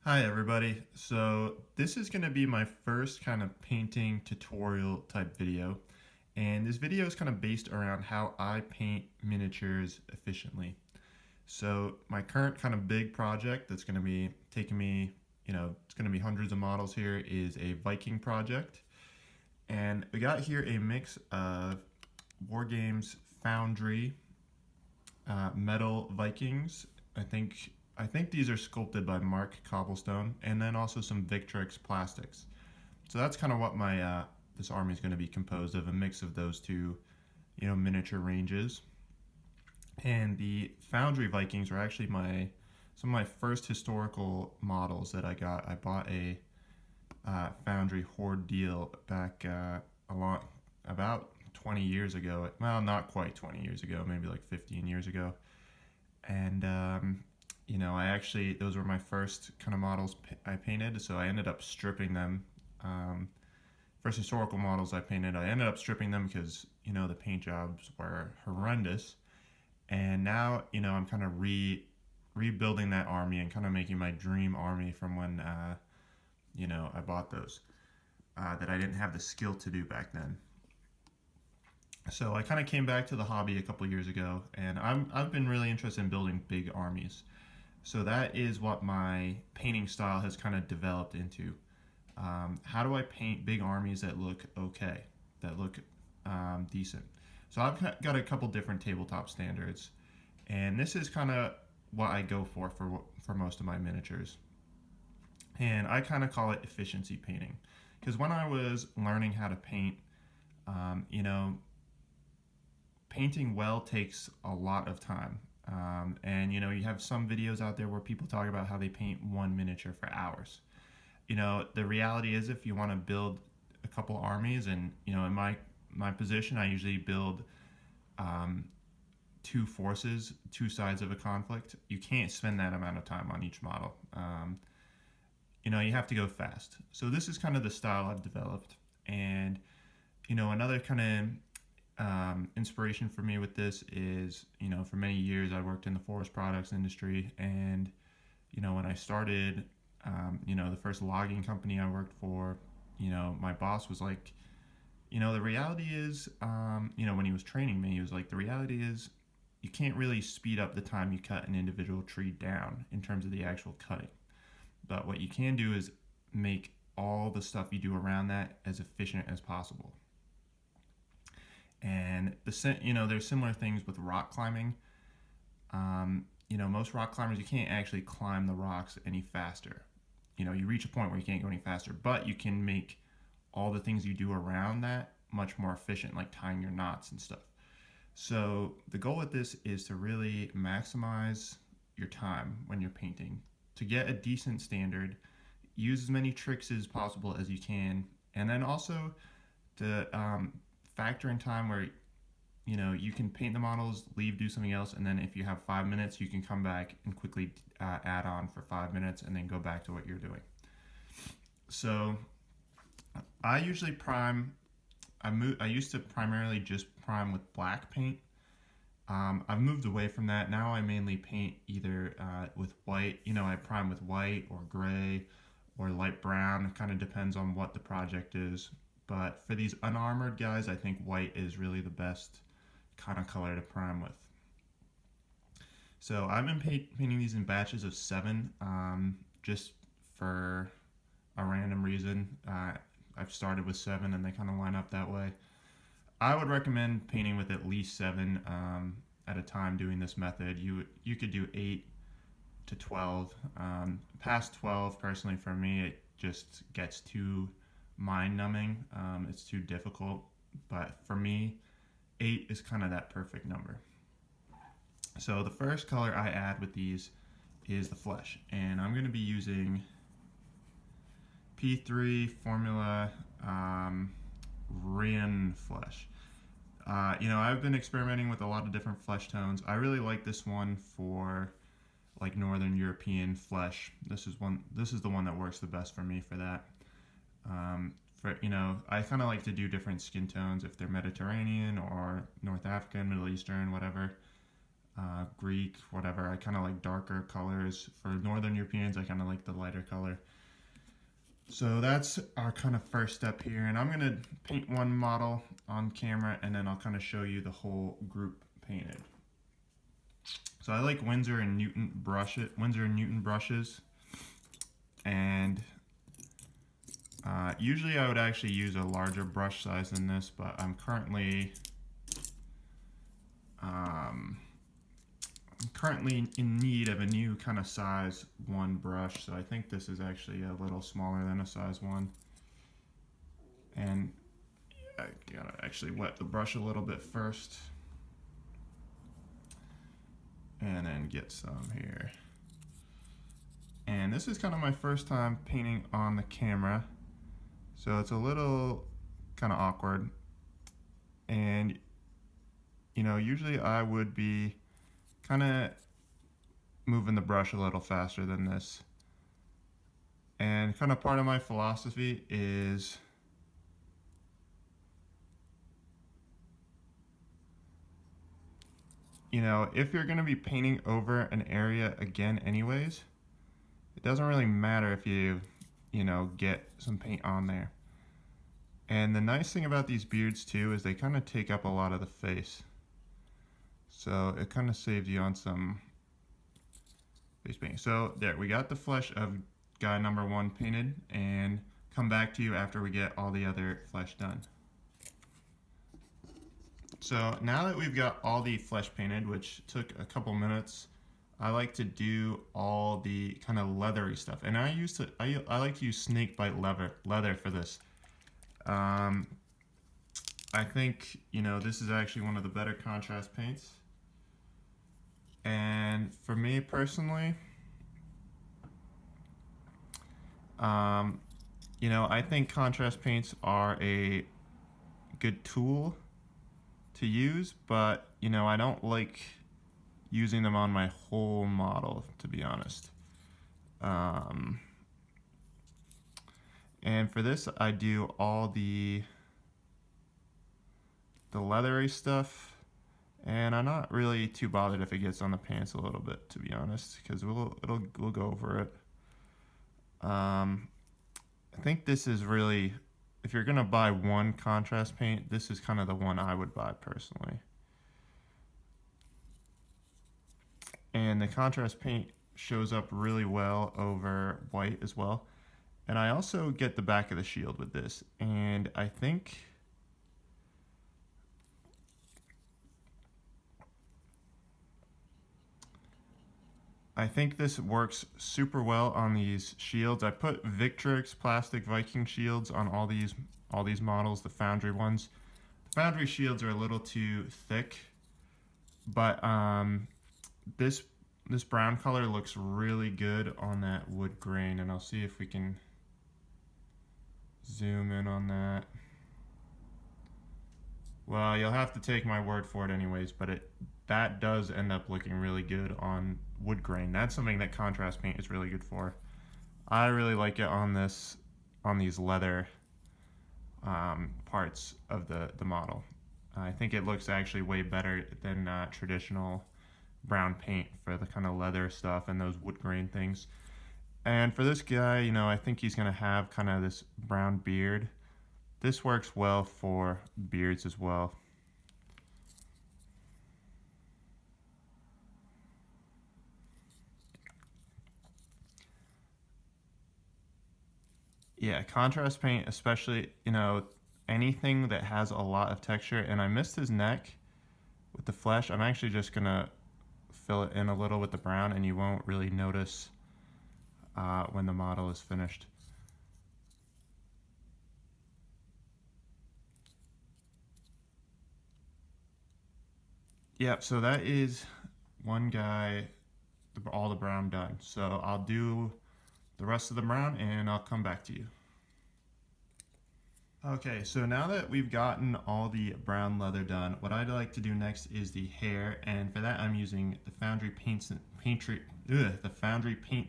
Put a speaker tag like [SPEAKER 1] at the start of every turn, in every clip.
[SPEAKER 1] Hi everybody. So this is going to be my first kind of painting tutorial type video. And this video is kind of based around how I paint miniatures efficiently. So my current kind of big project that's going to be taking me, it's going to be hundreds of models here is a Viking project. And we got here a mix of War Games Foundry metal Vikings. I think I think these are sculpted by Mark Cobblestone, and then also some Victrix plastics. So that's kind of what my this army is going to be composed of, a mix of those two, miniature ranges. And the Foundry Vikings are actually my some of my first historical models that I got. I bought a Foundry Horde deal back a lot about 20 years ago. Well, not quite 20 years ago, maybe like 15 years ago. And I actually those were my first kind of models I painted. So I ended up stripping them. First historical models I painted, I ended up stripping them because the paint jobs were horrendous. And now I'm kind of rebuilding that army and kind of making my dream army from when I bought those that I didn't have the skill to do back then. So I kind of came back to the hobby a couple years ago, and I've been really interested in building big armies. So that is what my painting style has kind of developed into. How do I paint big armies that look okay, that look decent? So I've got a couple different tabletop standards, and this is kind of what I go for most of my miniatures. And I kind of call it efficiency painting, because when I was learning how to paint, um, you know, painting well takes a lot of time. And you have some videos out there where people talk about how they paint one miniature for hours. The reality is if you want to build a couple armies, and in my position, I usually build um, two forces, two sides of a conflict. You can't spend that amount of time on each model. You have to go fast. So this is kind of the style I've developed, and another kind of inspiration for me with this is, for many years I worked in the forest products industry, and when I started, the first logging company I worked for, my boss was like, the reality is, when he was training me, he was like, the reality is, you can't really speed up the time you cut an individual tree down in terms of the actual cutting. But what you can do is make all the stuff you do around that as efficient as possible. And there's similar things with rock climbing. Most rock climbers, you can't actually climb the rocks any faster. You reach a point where you can't go any faster, but you can make all the things you do around that much more efficient, like tying your knots and stuff. So the goal with this is to really maximize your time when you're painting to get a decent standard, use as many tricks as possible as you can, and then also to factor in time where you can paint the models, leave, do something else, and then if you have 5 minutes, you can come back and quickly add on for 5 minutes, and then go back to what you're doing. So I usually prime. I used to primarily just prime with black paint. I've moved away from that. Now I mainly paint either with white. I prime with white or gray or light brown. It kind of depends on what the project is. But for these unarmored guys, I think white is really the best kind of color to prime with. So I've been painting these in batches of 7, just for a random reason. I've started with 7, and they kind of line up that way. I would recommend painting with at least 7 at a time doing this method. You could do 8 to 12. Past 12, personally, for me, it just gets too mind numbing. It's too difficult. But for me, 8 is kind of that perfect number. So the first color I add with these is the flesh, and I'm going to be using P3 Formula Rin flesh. I've been experimenting with a lot of different flesh tones. I really like this one for like Northern European flesh. This is the one that works the best for me for that. I kind of like to do different skin tones if they're Mediterranean or North African, Middle Eastern, whatever. Greek, whatever. I kind of like darker colors. For Northern Europeans, I kind of like the lighter color. So that's our kind of first step here, and I'm gonna paint one model on camera, and then I'll kind of show you the whole group painted. So I like Winsor and Newton brushes, and usually I would actually use a larger brush size than this, but I'm currently in need of a new kind of size 1 brush, so I think this is actually a little smaller than a size 1. And I gotta actually wet the brush a little bit first, and then get some here. And this is kind of my first time painting on the camera, so it's a little kind of awkward. And you know, usually I would be kind of moving the brush a little faster than this. And kind of part of my philosophy is you know, if you're going to be painting over an area again anyways, it doesn't really matter if you know, get some paint on there. And the nice thing about these beards too is they kind of take up a lot of the face. So it kind of saves you on some face painting. So there, we got the flesh of guy number 1 painted, and come back to you after we get all the other flesh done. So now that we've got all the flesh painted, which took a couple minutes, I like to do all the kind of leathery stuff. And I like to use snakebite leather for this. I think, you know, this is actually one of the better contrast paints. And for me personally, you know, I think contrast paints are a good tool to use, but you know, I don't like using them on my whole model, to be honest. And for this, I do all the leathery stuff, and I'm not really too bothered if it gets on the pants a little bit, to be honest, because we'll go over it. I think this is really, if you're gonna buy one contrast paint, this is kind of the one I would buy personally. And the contrast paint shows up really well over white as well. And I also get the back of the shield with this, and I think this works super well on these shields. I put Victrix plastic Viking shields on all these models, the foundry ones. The foundry shields are a little too thick, but this brown color looks really good on that wood grain, and I'll see if we can zoom in on that. Well, you'll have to take my word for it anyways, but that does end up looking really good on wood grain. That's something that contrast paint is really good for. I really like it on these leather parts of the model. I think it looks actually way better than traditional brown paint for the kind of leather stuff and those wood grain things. And for this guy, you know, I think he's gonna have kind of this brown beard. This works well for beards as well. Yeah, contrast paint, especially, you know, anything that has a lot of texture. And I missed his neck with the flesh. I'm actually just gonna fill it in a little with the brown, and you won't really notice when the model is finished. Yeah, so that is one guy, all the brown done. So I'll do the rest of the brown and I'll come back to you. Okay, so now that we've gotten all the brown leather done, what I'd like to do next is the hair, and for that I'm using the Foundry Paint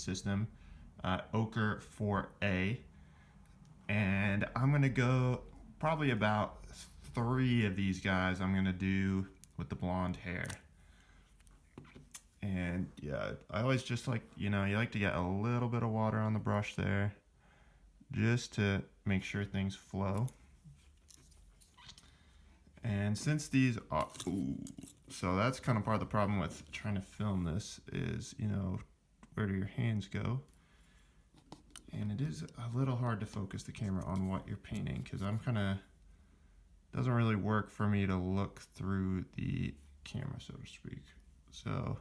[SPEAKER 1] System Ochre 4A, and I'm gonna go probably about 3 of these guys I'm gonna do with the blonde hair. And yeah, I always just like, you like to get a little bit of water on the brush there just to make sure things flow. And since these are, so that's kind of part of the problem with trying to film this is, where do your hands go? And it is a little hard to focus the camera on what you're painting because doesn't really work for me to look through the camera, so to speak. So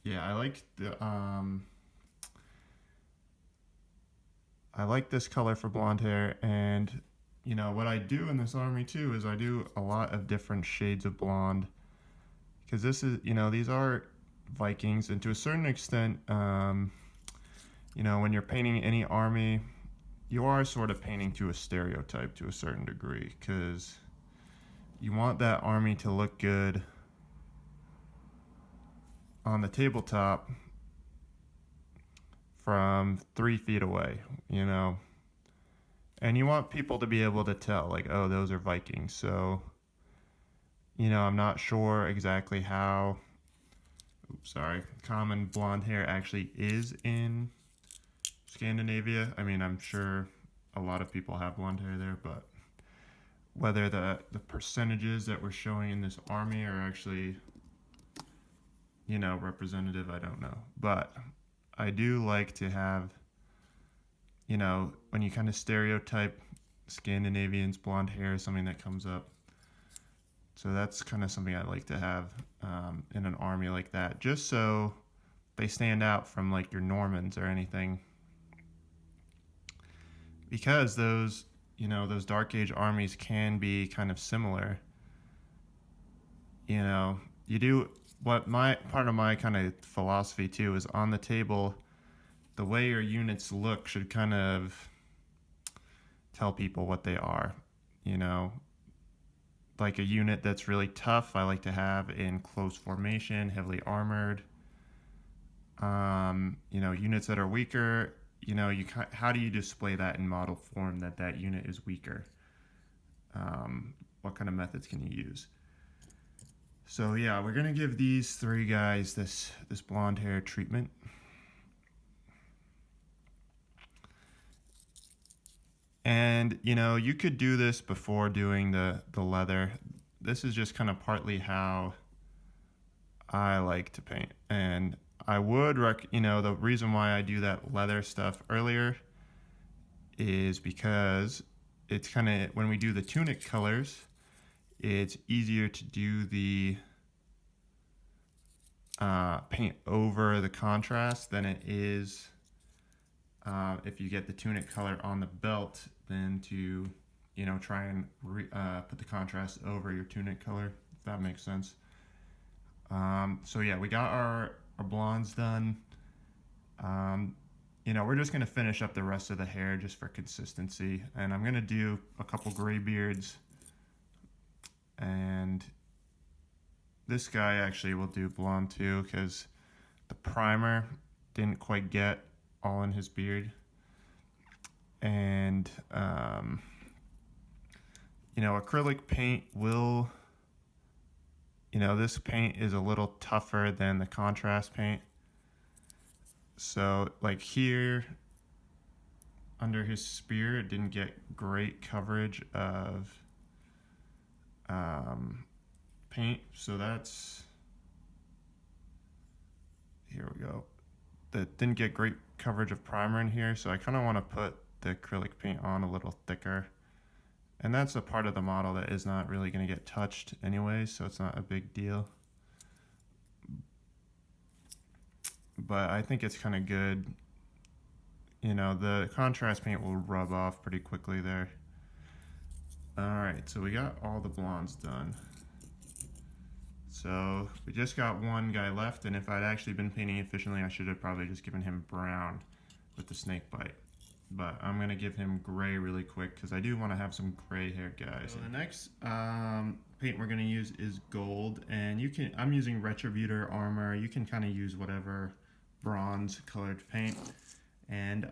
[SPEAKER 1] yeah, I like this color for blonde hair. And what I do in this army too is I do a lot of different shades of blonde because this is, these are Vikings, and to a certain extent, when you're painting any army, you are sort of painting to a stereotype to a certain degree because you want that army to look good on the tabletop from 3 feet away, and you want people to be able to tell, like, oh, those are Vikings. So, I'm not sure exactly how, common blonde hair actually is in Scandinavia. I mean, I'm sure a lot of people have blonde hair there, but whether the percentages that we're showing in this army are actually, representative, I don't know. But I do like to have, when you kind of stereotype Scandinavians, blonde hair is something that comes up. So that's kind of something I like to have in an army like that, just so they stand out from like your Normans or anything. Because those Dark Age armies can be kind of similar. You do what part of my kind of philosophy too is on the table, the way your units look should kind of tell people what they are. Like a unit that's really tough, I like to have in close formation, heavily armored. Units that are weaker, how do you display that in model form that unit is weaker? What kind of methods can you use? So yeah, we're gonna give these 3 guys this blonde hair treatment. And you could do this before doing the leather. This is just kind of partly how I like to paint. And I would the reason why I do that leather stuff earlier is because it's kind of, when we do the tunic colors, it's easier to do the paint over the contrast than it is if you get the tunic color on the belt than to try and put the contrast over your tunic color, if that makes sense. So yeah, we got our blondes done. We're just gonna finish up the rest of the hair just for consistency, and I'm gonna do a couple gray beards, and this guy actually will do blonde too because the primer didn't quite get all in his beard. And acrylic paint will, this paint is a little tougher than the contrast paint. So like here under his spear, it didn't get great coverage of paint. So that's, here we go. That didn't get great coverage of primer in here. So I kind of want to put the acrylic paint on a little thicker. And that's a part of the model that is not really going to get touched anyway, so it's not a big deal. But I think it's kind of good. The contrast paint will rub off pretty quickly there. Alright, so we got all the blondes done. So we just got one guy left, and if I'd actually been painting efficiently, I should have probably just given him brown with the snake bite. But I'm going to give him gray really quick because I do want to have some gray hair guys. So the next paint we're going to use is gold, and I'm using Retributor Armor. You can kind of use whatever bronze colored paint. And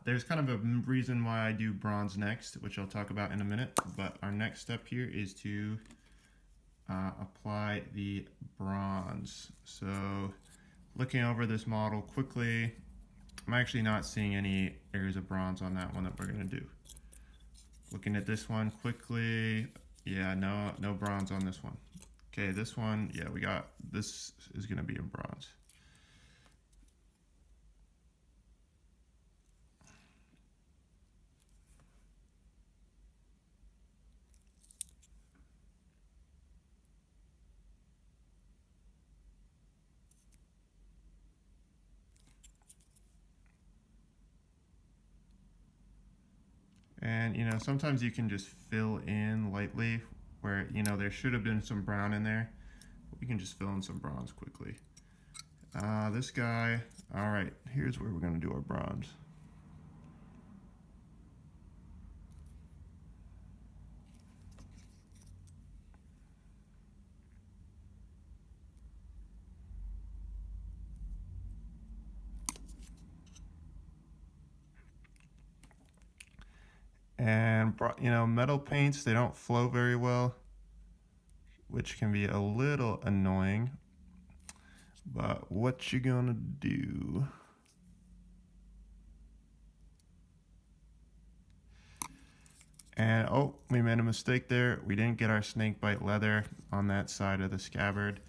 [SPEAKER 1] there's kind of a reason why I do bronze next, which I'll talk about in a minute. But our next step here is to apply the bronze. So looking over this model quickly, I'm actually not seeing any areas of bronze on that one that we're gonna do. Looking at this one quickly, yeah, no bronze on this one. Okay, this one, yeah, this is gonna be in bronze. And sometimes you can just fill in lightly where there should have been some brown in there. We can just fill in some bronze quickly. This guy, all right, here's where we're gonna do our bronze. And metal paints, they don't flow very well, which can be a little annoying. But what you gonna do? And oh, we made a mistake there. We didn't get our snakebite leather on that side of the scabbard.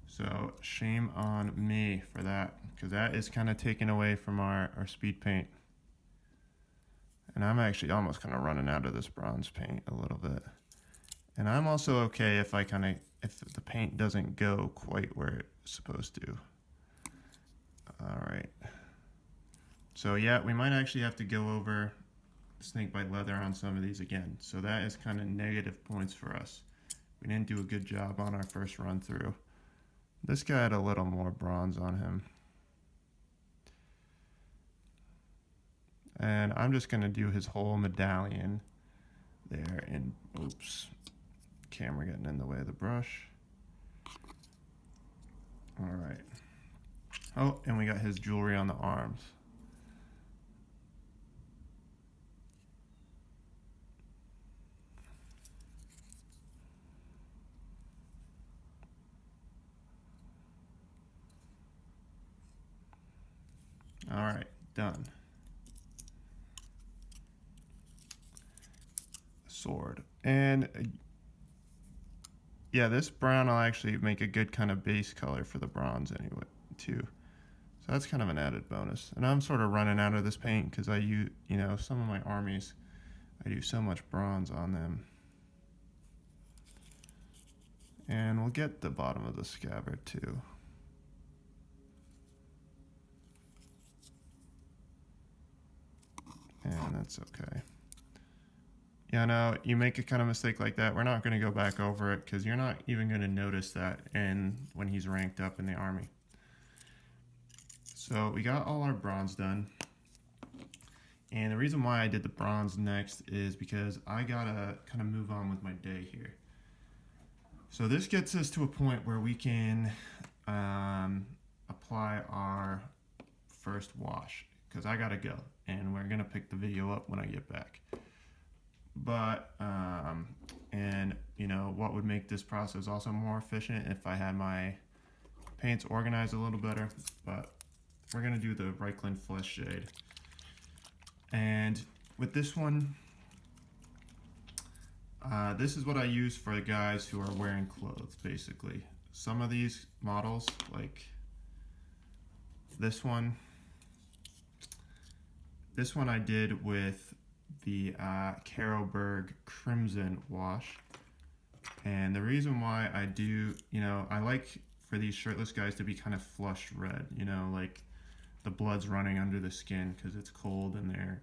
[SPEAKER 1] So shame on me for that, because that is kind of taken away from our speed paint. And I'm actually almost kind of running out of this bronze paint a little bit. And I'm also okay if if the paint doesn't go quite where it's supposed to. All right. So yeah, we might actually have to go over snakebite leather on some of these again. So that is kind of negative points for us. We didn't do a good job on our first run through. This guy had a little more bronze on him. And I'm just gonna do his whole medallion there. And oops, camera getting in the way of the brush. All right. Oh, and we got his jewelry on the arms. All right, done. Sword. And yeah, this brown will actually make a good kind of base color for the bronze anyway, too. So that's kind of an added bonus. And I'm sort of running out of this paint because I use, some of my armies, I do so much bronze on them. And we'll get the bottom of the scabbard too. And that's okay. Yeah, no, you make a kind of mistake like that, we're not going to go back over it because you're not even going to notice that when he's ranked up in the army. So we got all our bronze done. And the reason why I did the bronze next is because I gotta kind of move on with my day here. So this gets us to a point where we can apply our first wash because I gotta go and we're gonna pick the video up when I get back. But what would make this process also more efficient if I had my paints organized a little better. But we're gonna do the Reichland Flesh Shade. And with this one, this is what I use for the guys who are wearing clothes, basically. Some of these models, like this one I did with the Carroburg Crimson wash. And the reason why I do, I like for these shirtless guys to be kind of flushed red, like the blood's running under the skin because it's cold and they're,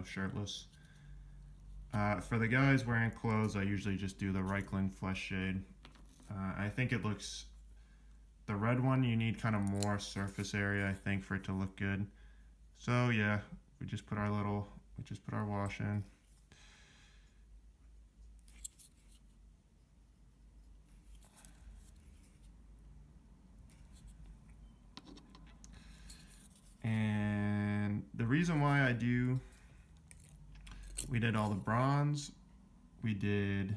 [SPEAKER 1] shirtless. For the guys wearing clothes, I usually just do the Reichland Flesh Shade. I think it looks, the red one, you need kind of more surface area, I think, for it to look good. So yeah, we just put our wash in. And reason why we did all the bronze, we did,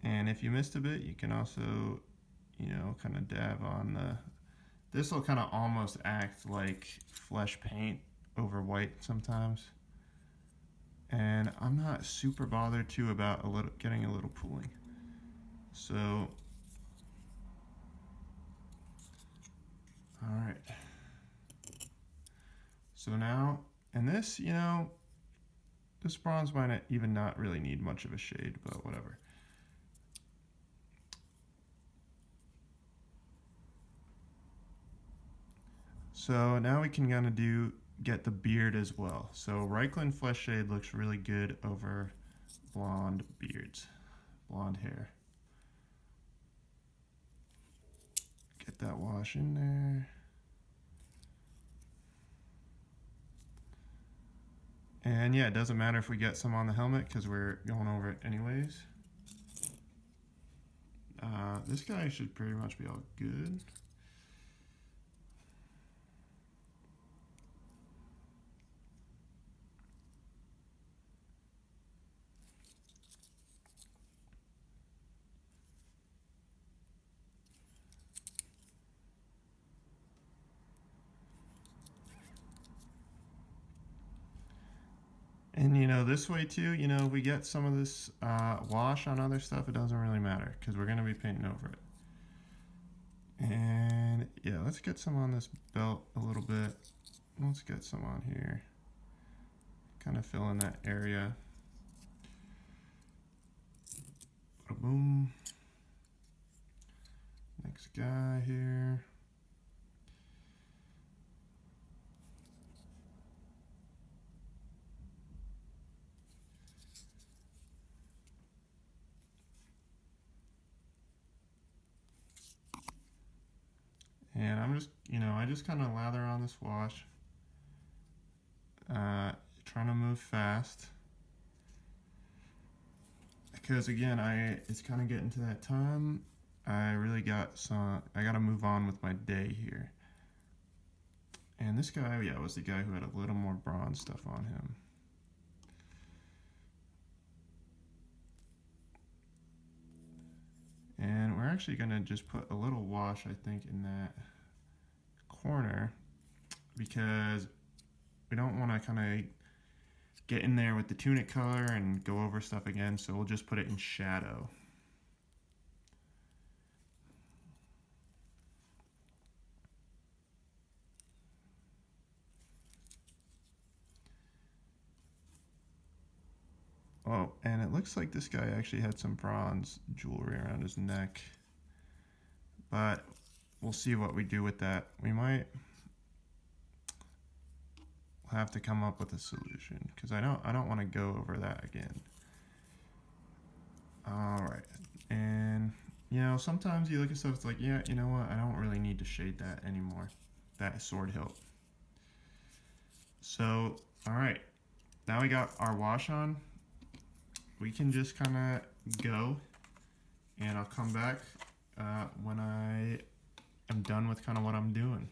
[SPEAKER 1] and if you missed a bit, you can also, kind of dab on this will kind of almost act like flesh paint over white sometimes. And I'm not super bothered too about getting a little pooling. So, all right. So now, and this, this bronze might even not really need much of a shade, but whatever. So now we can kind of get the beard as well. So Reichland Flesh Shade looks really good over blonde hair. Get that wash in there. And yeah, it doesn't matter if we get some on the helmet because we're going over it anyways. This guy should pretty much be all good. And this way too, if we get some of this wash on other stuff, it doesn't really matter because we're going to be painting over it. And yeah, let's get some on this belt a little bit. Let's get some on here. Kind of fill in that area. Boom. Next guy here. And I'm just, I just kind of lather on this wash. Trying to move fast. Because again, it's kind of getting to that time. I gotta move on with my day here. And this guy, yeah, was the guy who had a little more bronze stuff on him. And we're actually gonna just put a little wash, I think, in that corner because we don't want to kind of get in there with the tunic color and go over stuff again, so we'll just put it in shadow. Oh, and it looks like this guy actually had some bronze jewelry around his neck, but we'll see what we do with that. We might have to come up with a solution because I don't want to go over that again. All right, and sometimes you look at stuff, it's like, yeah, you know what, I don't really need to shade that anymore, that sword hilt. So, all right, now we got our wash on. We can just kind of go, and I'll come back when I am done with kind of what I'm doing.